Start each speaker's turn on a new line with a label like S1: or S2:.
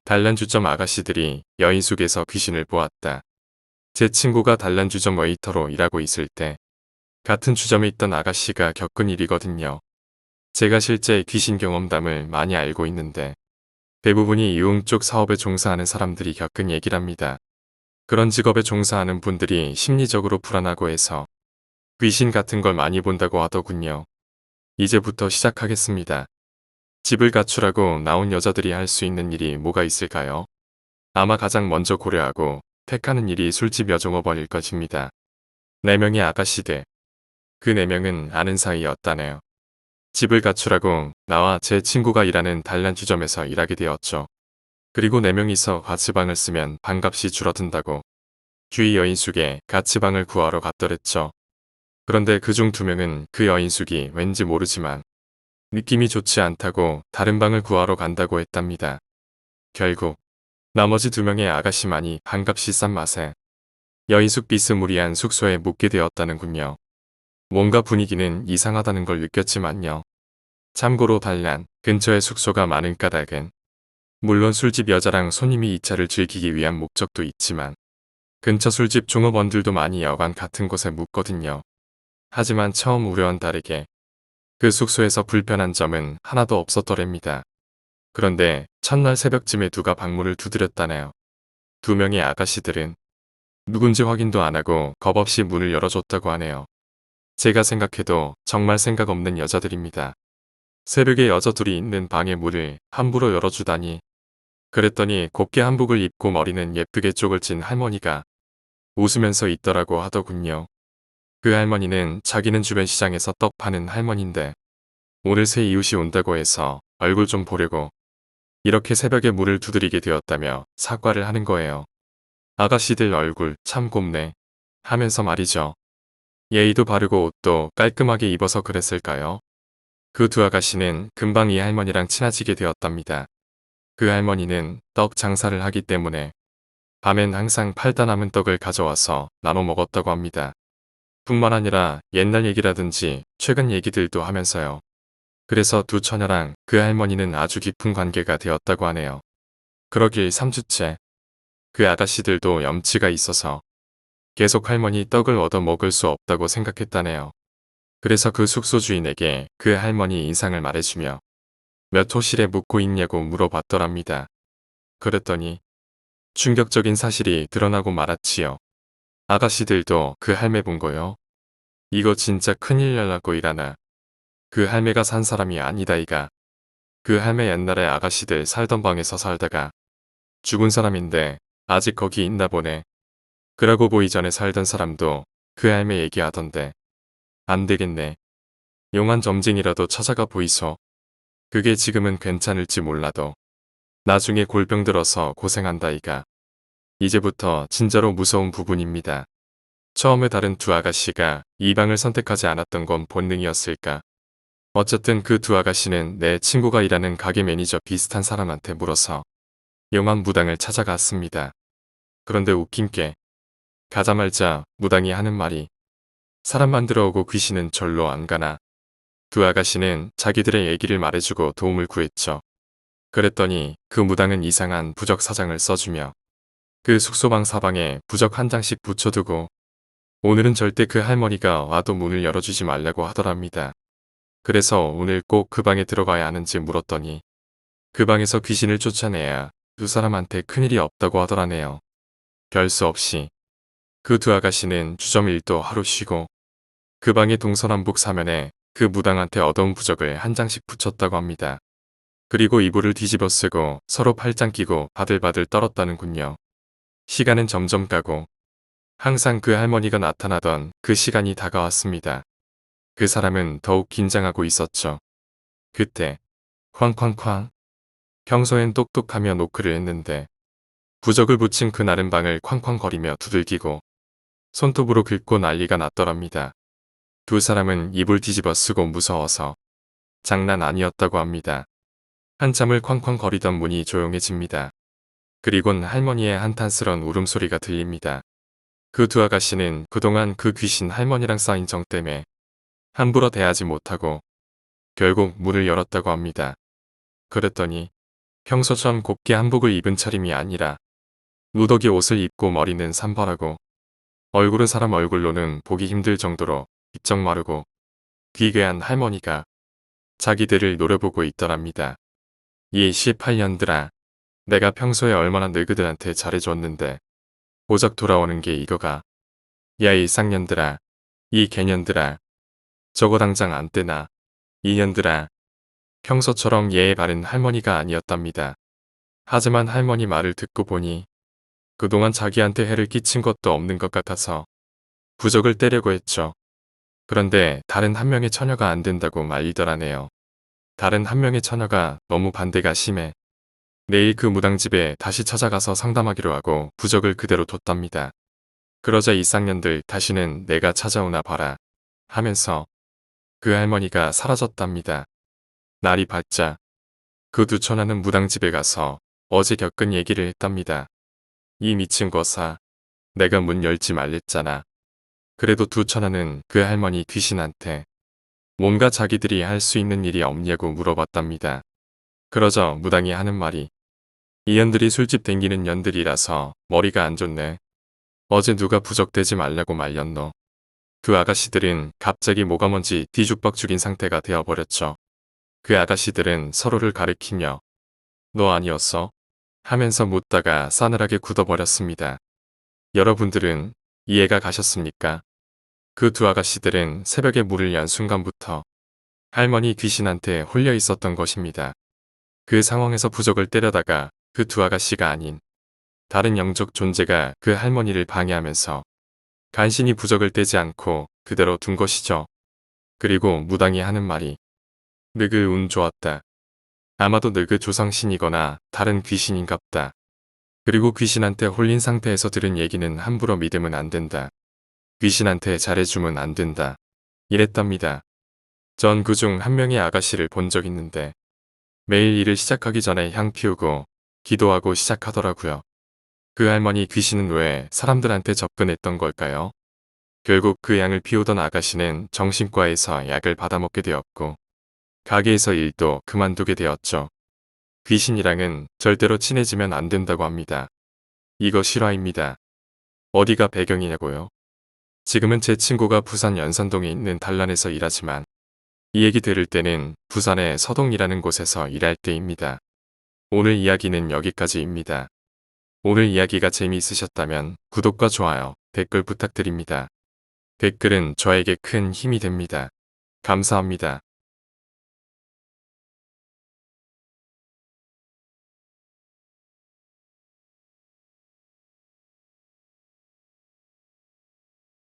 S1: 단란주점 아가씨들이 여인숙에서 귀신을 보았다. 제 친구가 단란주점 웨이터로 일하고 있을 때 같은 주점에 있던 아가씨가 겪은 일이거든요. 제가 실제 귀신 경험담을 많이 알고 있는데 대부분이 유흥 쪽 사업에 종사하는 사람들이 겪은 얘기랍니다. 그런 직업에 종사하는 분들이 심리적으로 불안하고 해서 귀신 같은 걸 많이 본다고 하더군요. 이제부터 시작하겠습니다. 집을 갖추라고 나온 여자들이 할 수 있는 일이 뭐가 있을까요? 아마 가장 먼저 고려하고 택하는 일이 술집 여종업원일 것입니다. 4명의 아가씨들. 그 4명은 아는 사이였다네요. 집을 갖추라고 나와 제 친구가 일하는 단란주점에서 일하게 되었죠. 그리고 4명이서 같이 방을 쓰면 방값이 줄어든다고 주위 여인숙에 같이 방을 구하러 갔더랬죠. 그런데 그중 2명은 그 여인숙이 왠지 모르지만 느낌이 좋지 않다고 다른 방을 구하러 간다고 했답니다. 결국 나머지 2명의 아가씨만이 방값이 싼 맛에 여인숙 비스무리한 숙소에 묵게 되었다는군요. 뭔가 분위기는 이상하다는 걸 느꼈지만요. 참고로 단란 근처에 숙소가 많은 까닭은 물론 술집 여자랑 손님이 이 차를 즐기기 위한 목적도 있지만 근처 술집 종업원들도 많이 여관 같은 곳에 묵거든요. 하지만 처음 우려와 다르게 그 숙소에서 불편한 점은 하나도 없었더랍니다. 그런데 첫날 새벽쯤에 누가 방문을 두드렸다네요. 2명의 아가씨들은 누군지 확인도 안 하고 겁없이 문을 열어줬다고 하네요. 제가 생각해도 정말 생각 없는 여자들입니다. 새벽에 여자 둘이 있는 방의 문을 함부로 열어주다니. 그랬더니 곱게 한복을 입고 머리는 예쁘게 쪽을 찐 할머니가 웃으면서 있더라고 하더군요. 그 할머니는 자기는 주변 시장에서 떡 파는 할머니인데 오늘 새 이웃이 온다고 해서 얼굴 좀 보려고 이렇게 새벽에 문을 두드리게 되었다며 사과를 하는 거예요. 아가씨들 얼굴 참 곱네 하면서 말이죠. 예의도 바르고 옷도 깔끔하게 입어서 그랬을까요? 그 2 아가씨는 금방 이 할머니랑 친해지게 되었답니다. 그 할머니는 떡 장사를 하기 때문에 밤엔 항상 팔다 남은 떡을 가져와서 나눠 먹었다고 합니다. 뿐만 아니라 옛날 얘기라든지 최근 얘기들도 하면서요. 그래서 2 처녀랑 그 할머니는 아주 깊은 관계가 되었다고 하네요. 그러길 3주째 그 아가씨들도 염치가 있어서 계속 할머니 떡을 얻어 먹을 수 없다고 생각했다네요. 그래서 그 숙소 주인에게 그 할머니 인상을 말해주며 몇 호실에 묵고 있냐고 물어봤더랍니다. 그랬더니 충격적인 사실이 드러나고 말았지요. 아가씨들도 그 할매 본 거요. 이거 진짜 큰일 날라고 일하나. 그 할매가 산 사람이 아니다이가. 그 할매 옛날에 아가씨들 살던 방에서 살다가 죽은 사람인데 아직 거기 있나 보네. 그러고 보이 전에 살던 사람도 그 할매 얘기하던데. 안 되겠네. 용한 점쟁이라도 찾아가 보이소. 그게 지금은 괜찮을지 몰라도 나중에 골병 들어서 고생한다이가. 이제부터 진짜로 무서운 부분입니다. 처음에 다른 2 아가씨가 이 방을 선택하지 않았던 건 본능이었을까? 어쨌든 그 2 아가씨는 내 친구가 일하는 가게 매니저 비슷한 사람한테 물어서 용한 무당을 찾아갔습니다. 그런데 웃긴 게 가자말자 무당이 하는 말이 사람 만들어 오고 귀신은 절로 안 가나. 2 아가씨는 자기들의 얘기를 말해주고 도움을 구했죠. 그랬더니 그 무당은 이상한 부적 사장을 써주며 그 숙소방 사방에 부적 1장씩 붙여두고 오늘은 절대 그 할머니가 와도 문을 열어주지 말라고 하더랍니다. 그래서 오늘 꼭 그 방에 들어가야 하는지 물었더니 그 방에서 귀신을 쫓아내야 2 사람한테 큰일이 없다고 하더라네요. 별 수 없이 그 2 아가씨는 주점 일도 하루 쉬고 그 방의 동서남북 사면에 그 무당한테 얻어온 부적을 1장씩 붙였다고 합니다. 그리고 이불을 뒤집어 쓰고 서로 팔짱 끼고 바들바들 떨었다는군요. 시간은 점점 가고 항상 그 할머니가 나타나던 그 시간이 다가왔습니다. 그 사람은 더욱 긴장하고 있었죠. 그때 쾅쾅쾅. 평소엔 똑똑하며 노크를 했는데 부적을 붙인 그 나른 방을 쾅쾅거리며 두들기고 손톱으로 긁고 난리가 났더랍니다. 2 사람은 이불 뒤집어 쓰고 무서워서 장난 아니었다고 합니다. 한참을 쾅쾅거리던 문이 조용해집니다. 그리곤 할머니의 한탄스런 울음소리가 들립니다. 그 2 아가씨는 그동안 그 귀신 할머니랑 쌓인 정 때문에 함부로 대하지 못하고 결국 문을 열었다고 합니다. 그랬더니 평소처럼 곱게 한복을 입은 차림이 아니라 누더기 옷을 입고 머리는 산발하고 얼굴은 사람 얼굴로는 보기 힘들 정도로 비쩍 마르고 귀괴한 할머니가 자기들을 노려보고 있더랍니다. 이 18년들아, 내가 평소에 얼마나 너희들한테 잘해줬는데 고작 돌아오는 게 이거가. 야 이 쌍년들아, 이 개년들아, 저거 당장 안 떼나. 이년들아. 평소처럼 예의 바른 할머니가 아니었답니다. 하지만 할머니 말을 듣고 보니 그동안 자기한테 해를 끼친 것도 없는 것 같아서 부적을 떼려고 했죠. 그런데 다른 한 명의 처녀가 안 된다고 말리더라네요. 다른 한 명의 처녀가 너무 반대가 심해 내일 그 무당집에 다시 찾아가서 상담하기로 하고 부적을 그대로 뒀답니다. 그러자 이 쌍년들 다시는 내가 찾아오나 봐라 하면서 그 할머니가 사라졌답니다. 날이 밝자 그 두 처녀는 무당집에 가서 어제 겪은 얘기를 했답니다. 이 미친 거사, 내가 문 열지 말랬잖아. 그래도 두 처녀는 그 할머니 귀신한테 뭔가 자기들이 할 수 있는 일이 없냐고 물어봤답니다. 그러자 무당이 하는 말이 이 년들이 술집 댕기는 년들이라서 머리가 안 좋네. 어제 누가 부적대지 말라고 말렸노. 그 아가씨들은 갑자기 뭐가 뭔지 뒤죽박 죽인 상태가 되어버렸죠. 그 아가씨들은 서로를 가리키며 너 아니었어? 하면서 묻다가 싸늘하게 굳어버렸습니다. 여러분들은 이해가 가셨습니까? 그 두 아가씨들은 새벽에 물을 연 순간부터 할머니 귀신한테 홀려 있었던 것입니다. 그 상황에서 부적을 때려다가 그 두 아가씨가 아닌 다른 영적 존재가 그 할머니를 방해하면서 간신히 부적을 떼지 않고 그대로 둔 것이죠. 그리고 무당이 하는 말이 느그 운 좋았다. 아마도 느그 조상신이거나 다른 귀신인갑다. 그리고 귀신한테 홀린 상태에서 들은 얘기는 함부로 믿으면 안 된다. 귀신한테 잘해주면 안 된다. 이랬답니다. 전 그중 한 명의 아가씨를 본 적 있는데 매일 일을 시작하기 전에 향 피우고 기도하고 시작하더라고요. 그 할머니 귀신은 왜 사람들한테 접근했던 걸까요? 결국 그 향을 피우던 아가씨는 정신과에서 약을 받아먹게 되었고 가게에서 일도 그만두게 되었죠. 귀신이랑은 절대로 친해지면 안 된다고 합니다. 이거 실화입니다. 어디가 배경이냐고요? 지금은 제 친구가 부산 연산동에 있는 단란에서 일하지만 이 얘기 들을 때는 부산의 서동이라는 곳에서 일할 때입니다. 오늘 이야기는 여기까지입니다. 오늘 이야기가 재미있으셨다면 구독과 좋아요, 댓글 부탁드립니다. 댓글은 저에게 큰 힘이 됩니다. 감사합니다.